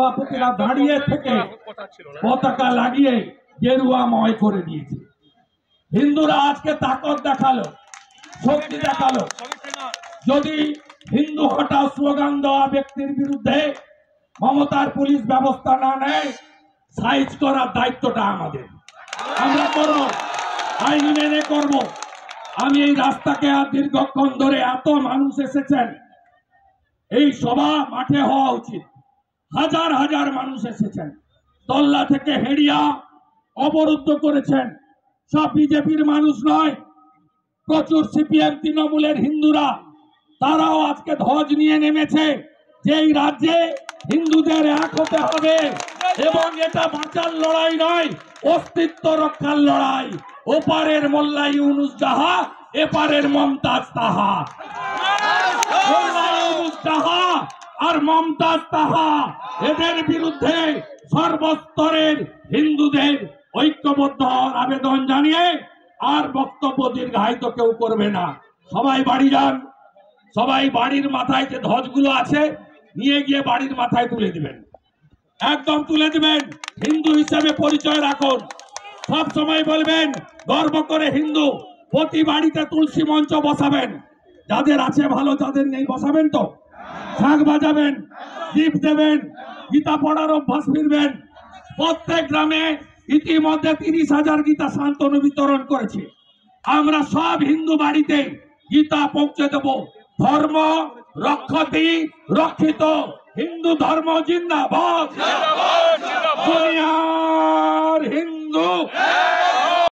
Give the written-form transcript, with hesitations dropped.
সভাপতিরা দাঁড়িয়ে থেকে পতাকা লাগিয়ে গেরুয়াময় করে দিয়েছে। হিন্দুরা আজকে তাকত দেখালো, শক্তি দেখালো। যদি হিন্দু হটাও স্লোগান দেওয়া ব্যক্তির বিরুদ্ধে মমতার পুলিশ ব্যবস্থা না নেয়, সাইজ করার দায়িত্বটা আমাদের, আমরা করব, আইন মেনে করব। আমি এই রাস্তাকে আর দীর্ঘক্ষণ ধরে এত মানুষ এসেছেন, এই সভা মাঠে হওয়া উচিত। হাজার হাজার মানুষ এসেছেন, তল্লা থেকে হেড়িয়া অবরুদ্ধ করেছেন। সব বিজেপির মানুষ নয়, প্রচুর সিপিএম তৃণমূলের হিন্দুরা, তারাও আজকে ধ্বজ নিয়ে নেমেছে যে এই রাজ্যে হিন্দুদের এক হতে হবে এবং এটা বাঁচার লড়াই নয়, অস্তিত্ব রক্ষার লড়াই। ওপারের মোল্লা ইউনুস যাহা, এপারের মমতাজ তাহা। মোল্লা ইউনুস যাহা আর মমতাজ তাহা, এদের বিরুদ্ধে সর্বস্তরের হিন্দুদের ঐক্যবদ্ধ হওয়ার আবেদন জানিয়ে আর বক্তব্য দীর্ঘায়িত কেউ করবে না। সবাই বাড়ি যান, সবাই বাড়ির মাথায় যে ধ্বজগুলো আছে নিয়ে গিয়ে বাড়ির মাথায় তুলে দিবেন, একদম তুলে দিবেন। হিন্দু হিসেবে পরিচয় রাখুন, সব সময় বলবেন গর্ব করে হিন্দু। প্রতি বাড়িতে তুলসী মঞ্চ বসাবেন, যাদের আছে ভালো, যাদের নেই বসাবেন তো। শাঁখ বাজাবেন, দীপ দেবেন, গীতা পড়ার অভ্যাস ফিরবেন। প্রত্যেক গ্রামে ইতিমধ্যে 30,000 গীতা শান্তনু বিতরণ করেছে। আমরা সব হিন্দু বাড়িতে গীতা পৌঁছে দেব। ধর্ম রক্ষতি রক্ষিত, হিন্দু ধর্ম জিন্দাবাদ, দুনিয়ার হিন্দু